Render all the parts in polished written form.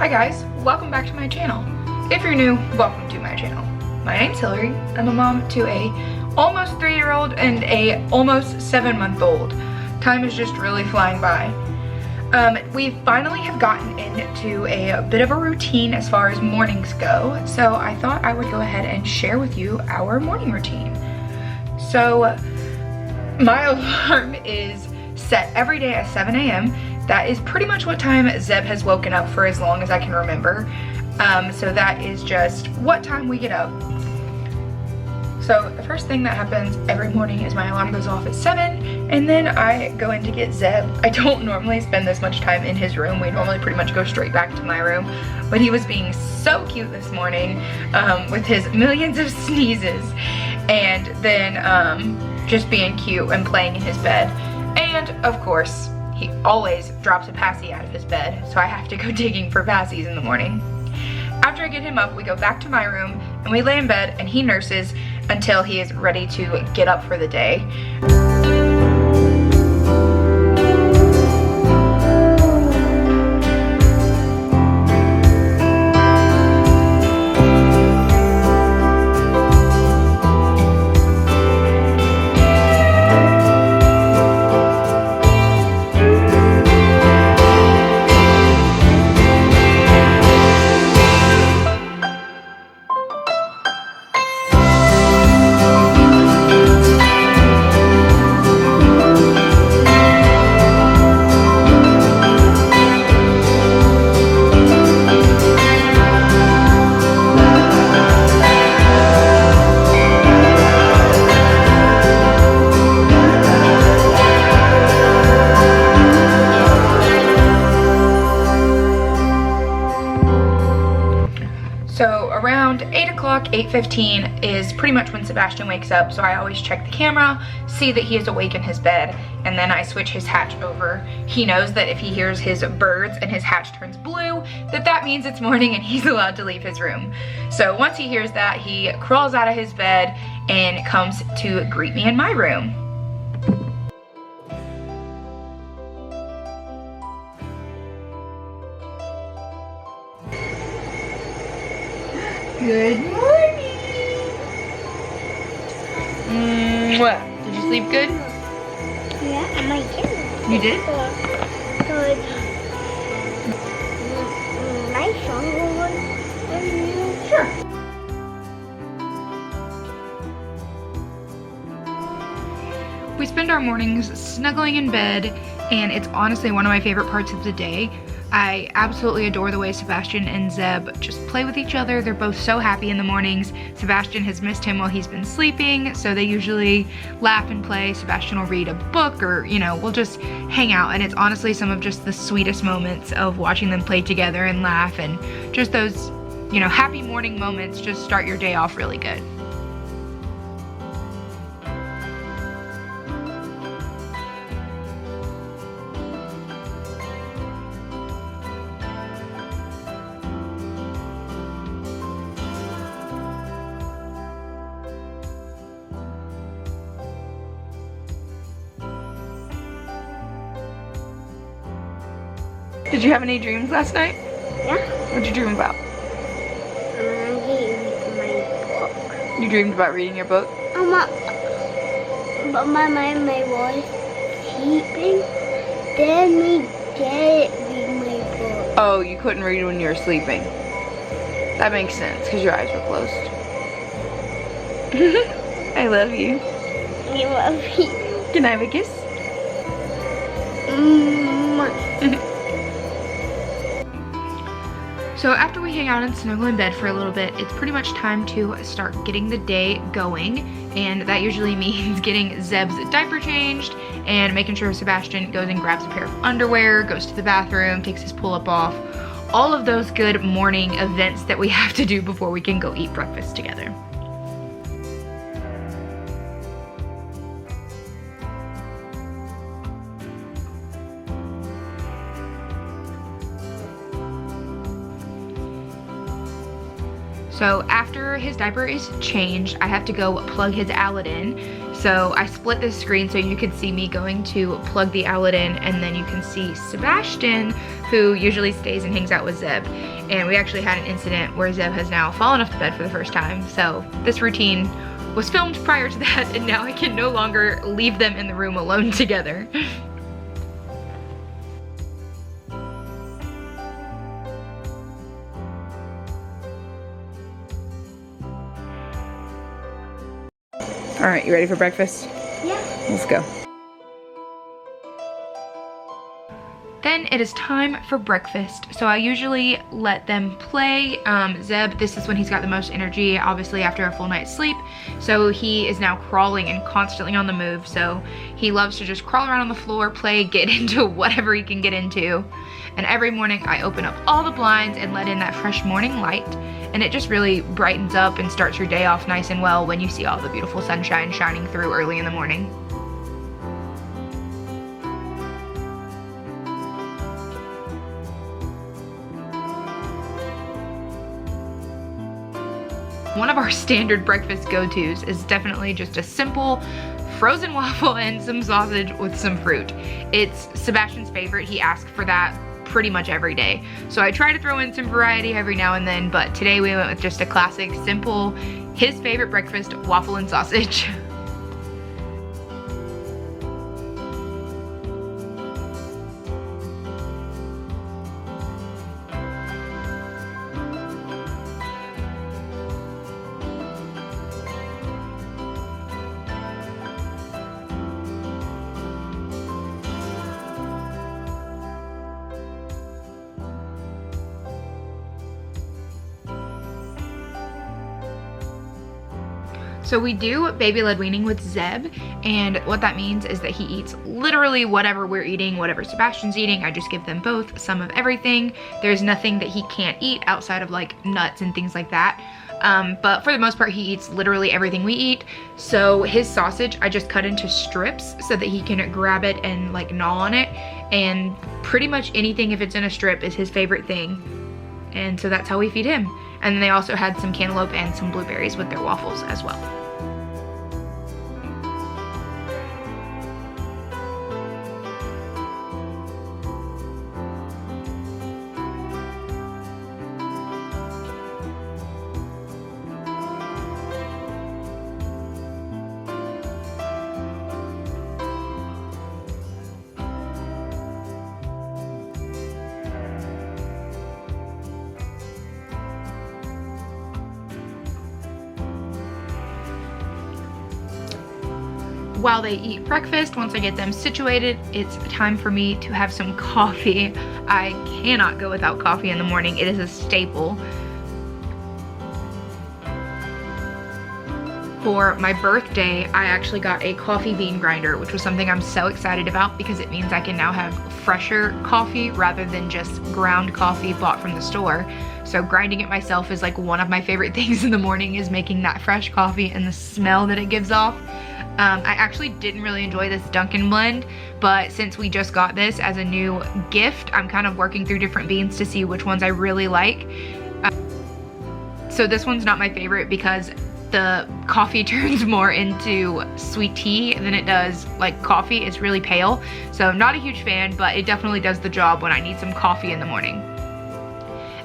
Hi guys, welcome back to my channel. If you're new, welcome to my channel. My name's Hillary. I'm a mom to a almost 3-year-old and a almost 7-month-old. Time is just really flying by. We finally have gotten into a bit of a routine as far as mornings go, so I thought I would go ahead and share with you our morning routine. So my alarm is set every day at 7 a.m. That is pretty much what time Zeb has woken up for as long as I can remember. So that is just what time we get up. So the first thing that happens every morning is my alarm goes off at 7, and then I go in to get Zeb. I don't normally spend this much time in his room. We normally pretty much go straight back to my room, but he was being so cute this morning with his millions of sneezes, and then just being cute and playing in his bed. And of course, he always drops a passy out of his bed, so I have to go digging for passies in the morning. After I get him up, we go back to my room and we lay in bed and he nurses until he is ready to get up for the day. So around 8 o'clock, 8:15 is pretty much when Sebastian wakes up, so I always check the camera, see that he is awake in his bed, and then I switch his hatch over. He knows that if he hears his birds and his hatch turns blue, that means it's morning and he's allowed to leave his room. So once he hears that, he crawls out of his bed and comes to greet me in my room. Good morning. What? Did you sleep good? Yeah, I did. You did? Good. My song was Sure. We spend our mornings snuggling in bed, and it's honestly one of my favorite parts of the day. I absolutely adore the way Sebastian and Zeb just play with each other. They're both so happy in the mornings. Sebastian has missed him while he's been sleeping, so they usually laugh and play. Sebastian will read a book or, we'll just hang out, and it's honestly some of just the sweetest moments of watching them play together and laugh, and just those, happy morning moments just start your day off really good. Did you have any dreams last night? Yeah. What'd you dream about? Reading my book. You dreamed about reading your book? But my was sleeping. Then we did read my book. Oh, you couldn't read when you were sleeping. That makes sense, because your eyes were closed. I love you. I love you. Can I have a kiss? So after we hang out and snuggle in bed for a little bit, it's pretty much time to start getting the day going, and that usually means getting Zeb's diaper changed and making sure Sebastian goes and grabs a pair of underwear, goes to the bathroom, takes his pull-up off, all of those good morning events that we have to do before we can go eat breakfast together. So after his diaper is changed, I have to go plug his outlet in. So I split this screen so you could see me going to plug the outlet in, and then you can see Sebastian, who usually stays and hangs out with Zeb. And we actually had an incident where Zeb has now fallen off the bed for the first time. So this routine was filmed prior to that, and now I can no longer leave them in the room alone together. All right, you ready for breakfast? Yeah. Let's go. Then it is time for breakfast. So I usually let them play. Zeb, this is when he's got the most energy, obviously after a full night's sleep. So he is now crawling and constantly on the move. So he loves to just crawl around on the floor, play, get into whatever he can get into. And every morning I open up all the blinds and let in that fresh morning light. And it just really brightens up and starts your day off nice and well when you see all the beautiful sunshine shining through early in the morning. One of our standard breakfast go-tos is definitely just a simple frozen waffle and some sausage with some fruit. It's Sebastian's favorite. He asks for that pretty much every day. So I try to throw in some variety every now and then, but today we went with just a classic, simple, his favorite breakfast, waffle and sausage. So we do baby-led weaning with Zeb, and what that means is that he eats literally whatever we're eating, whatever Sebastian's eating. I just give them both some of everything. There's nothing that he can't eat outside of like nuts and things like that. But for the most part, he eats literally everything we eat. So his sausage, I just cut into strips so that he can grab it and like gnaw on it. And pretty much anything, if it's in a strip, is his favorite thing. And so that's how we feed him. And then they also had some cantaloupe and some blueberries with their waffles as well. While they eat breakfast, once I get them situated, it's time for me to have some coffee. I cannot go without coffee in the morning. It is a staple. For my birthday, I actually got a coffee bean grinder, which was something I'm so excited about because it means I can now have fresher coffee rather than just ground coffee bought from the store. So grinding it myself is like one of my favorite things in the morning, is making that fresh coffee and the smell that it gives off. I actually didn't really enjoy this Dunkin' blend, but since we just got this as a new gift, I'm kind of working through different beans to see which ones I really like. So this one's not my favorite because the coffee turns more into sweet tea than it does like coffee. It's really pale, so I'm not a huge fan, but it definitely does the job when I need some coffee in the morning.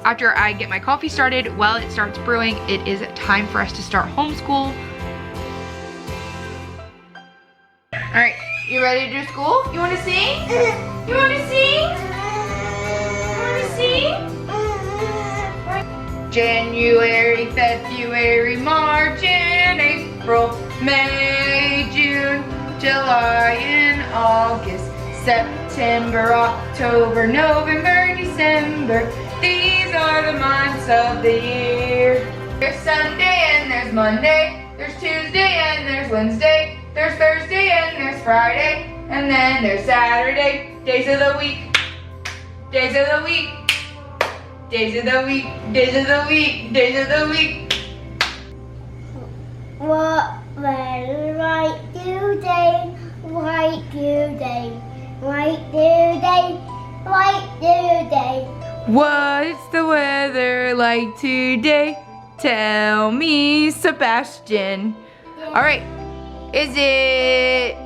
After I get my coffee started, while it starts brewing, it is time for us to start homeschool. All right, you ready to do school? You want to sing? You want to sing? You want to sing? January, February, March, and April, May, June, July, and August, September, October, November, December. These are the months of the year. There's Sunday and there's Monday. There's Tuesday and there's Wednesday. There's Thursday and there's Friday, and then there's Saturday. Days of the week, days of the week, days of the week, days of the week, days of the week. What will right today? Right today. Right today. Right today. What's the weather like today? Tell me, Sebastian. All right. Is it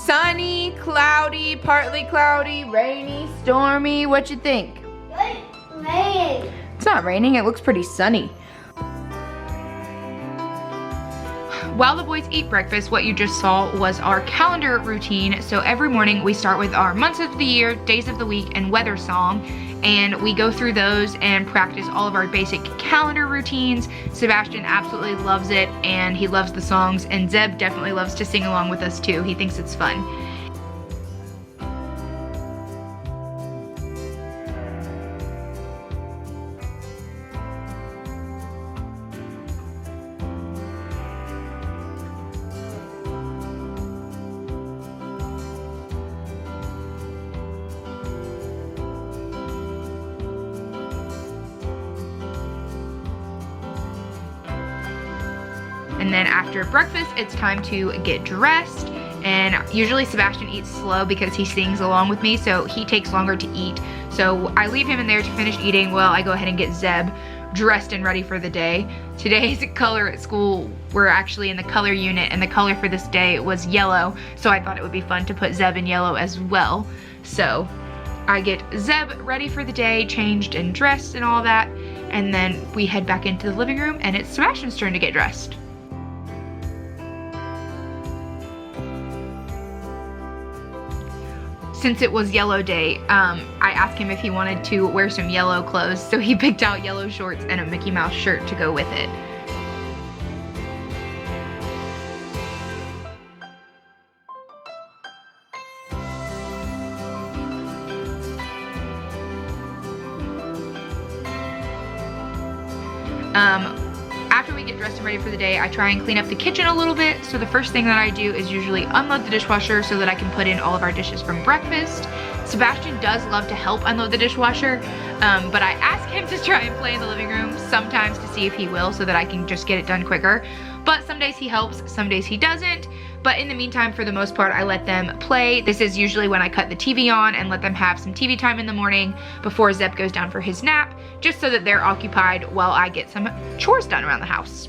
sunny, cloudy, partly cloudy, rainy, stormy? What you think? Rain. It's not raining, it looks pretty sunny. While the boys eat breakfast, what you just saw was our calendar routine. So every morning we start with our months of the year, days of the week, and weather song. And we go through those and practice all of our basic calendar routines. Sebastian absolutely loves it, and he loves the songs, and Zeb definitely loves to sing along with us too. He thinks it's fun. And then after breakfast, it's time to get dressed. And usually Sebastian eats slow because he sings along with me, so he takes longer to eat. So I leave him in there to finish eating while I go ahead and get Zeb dressed and ready for the day. Today's color at school, we're actually in the color unit, and the color for this day was yellow. So I thought it would be fun to put Zeb in yellow as well. So I get Zeb ready for the day, changed and dressed and all that. And then we head back into the living room, and it's Sebastian's turn to get dressed. Since it was yellow day, I asked him if he wanted to wear some yellow clothes, so he picked out yellow shorts and a Mickey Mouse shirt to go with it. After we get dressed and ready for the day, I try and clean up the kitchen a little bit. So the first thing that I do is usually unload the dishwasher so that I can put in all of our dishes from breakfast. Sebastian does love to help unload the dishwasher, but I ask him to try and play in the living room sometimes to see if he will, so that I can just get it done quicker. But some days he helps, some days he doesn't. But in the meantime, for the most part, I let them play. This is usually when I cut the TV on and let them have some TV time in the morning before Zeb goes down for his nap, just so that they're occupied while I get some chores done around the house.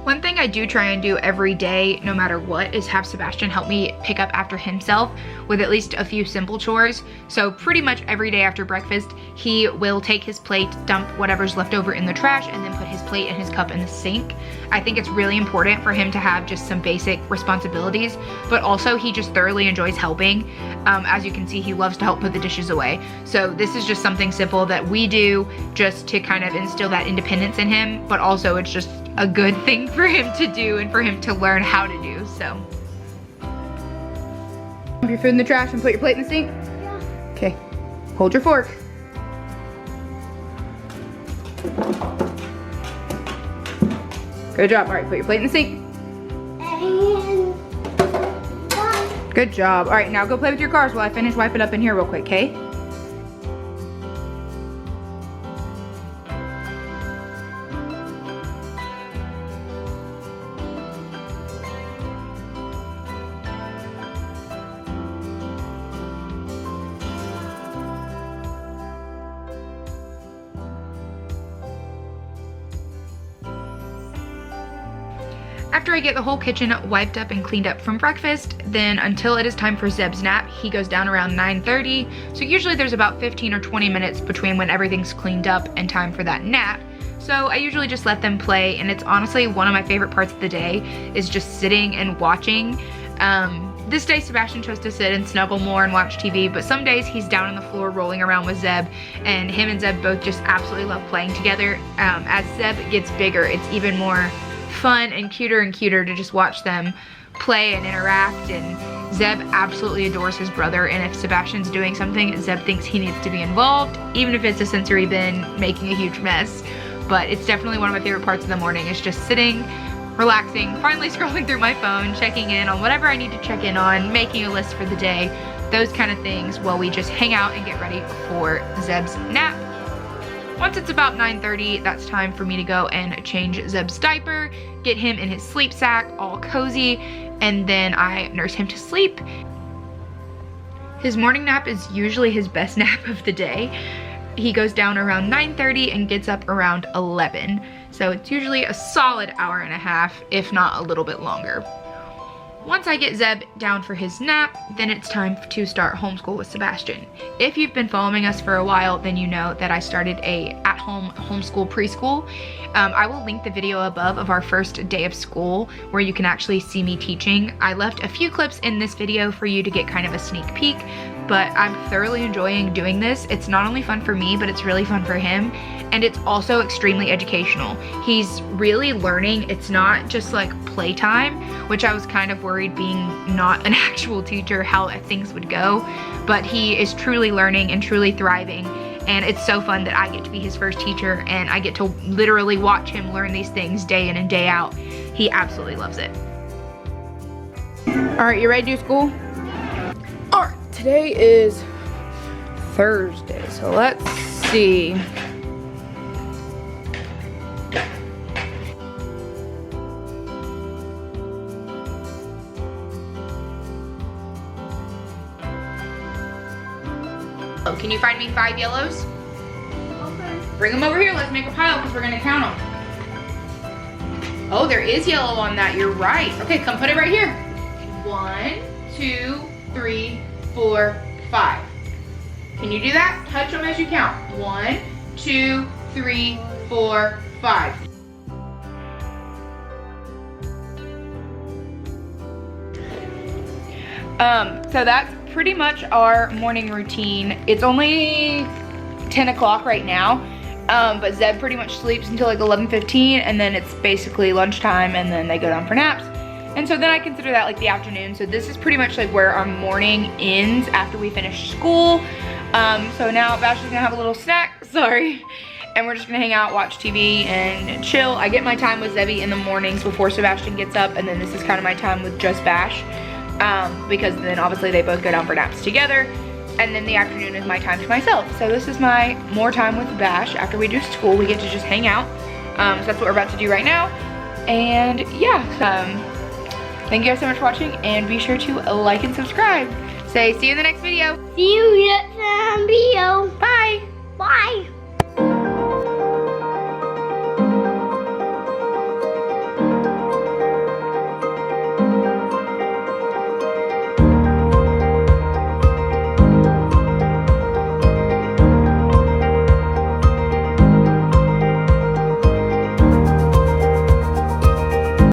One thing I do try and do every day, no matter what, is have Sebastian help me pick up after himself with at least a few simple chores. So pretty much every day after breakfast, he will take his plate, dump whatever's left over in the trash, and then put his plate and his cup in the sink. I think it's really important for him to have just some basic responsibilities, but also he just thoroughly enjoys helping. As you can see, he loves to help put the dishes away. So this is just something simple that we do just to kind of instill that independence in him, but also it's just a good thing for him to do and for him to learn how to do, so. Dump your food in the trash and put your plate in the sink? Yeah. Okay, hold your fork. Good job. All right, put your plate in the sink. And Good job. All right, now go play with your cars while I finish wiping up in here real quick, okay? After I get the whole kitchen wiped up and cleaned up from breakfast, then until it is time for Zeb's nap, he goes down around 9:30. So usually there's about 15 or 20 minutes between when everything's cleaned up and time for that nap. So I usually just let them play, and it's honestly one of my favorite parts of the day is just sitting and watching. This day Sebastian chose to sit and snuggle more and watch TV, but some days he's down on the floor rolling around with Zeb, and him and Zeb both just absolutely love playing together. As Zeb gets bigger, it's even more fun and cuter to just watch them play and interact, and Zeb absolutely adores his brother, and if Sebastian's doing something, Zeb thinks he needs to be involved, even if it's a sensory bin making a huge mess. But it's definitely one of my favorite parts of the morning, is just sitting, relaxing, finally scrolling through my phone, checking in on whatever I need to check in on, making a list for the day, those kind of things, while we just hang out and get ready for Zeb's nap. Once it's about 9:30, that's time for me to go and change Zeb's diaper, get him in his sleep sack, all cozy, and then I nurse him to sleep. His morning nap is usually his best nap of the day. He goes down around 9:30 and gets up around 11. So it's usually a solid hour and a half, if not a little bit longer. Once I get Zeb down for his nap, then it's time to start homeschool with Sebastian. If you've been following us for a while, then you know that I started a at-home homeschool preschool. I will link the video above of our first day of school where you can actually see me teaching. I left a few clips in this video for you to get kind of a sneak peek, but I'm thoroughly enjoying doing this. It's not only fun for me, but it's really fun for him. And it's also extremely educational. He's really learning. It's not just like playtime, which I was kind of worried being not an actual teacher how things would go, but he is truly learning and truly thriving. And it's so fun that I get to be his first teacher and I get to literally watch him learn these things day in and day out. He absolutely loves it. All right, you ready to do school? All right, today is Thursday, so let's see. Oh, can you find me 5 yellows? Okay. Bring them over here, let's make a pile because we're gonna count them. Oh, there is yellow on that, you're right. Okay, come put it right here. 1, 2, 3, 4, 5. Can you do that? Touch them as you count. 1, 2, 3, 4, 5. So that's pretty much our morning routine. It's only 10 o'clock right now, but Zeb pretty much sleeps until like 11:15, and then it's basically lunchtime, and then they go down for naps. And so then I consider that like the afternoon. So this is pretty much like where our morning ends after we finish school. So now Bash is gonna have a little snack, sorry. And we're just gonna hang out, watch TV, and chill. I get my time with Zebby in the mornings before Sebastian gets up, and then this is kind of my time with just Bash. Because then obviously they both go down for naps together, and then the afternoon is my time to myself. So this is my more time with Bash. After we do school, we get to just hang out. So that's what we're about to do right now. And yeah, thank you guys so much for watching, and be sure to like and subscribe. Say see you in the next video. See you next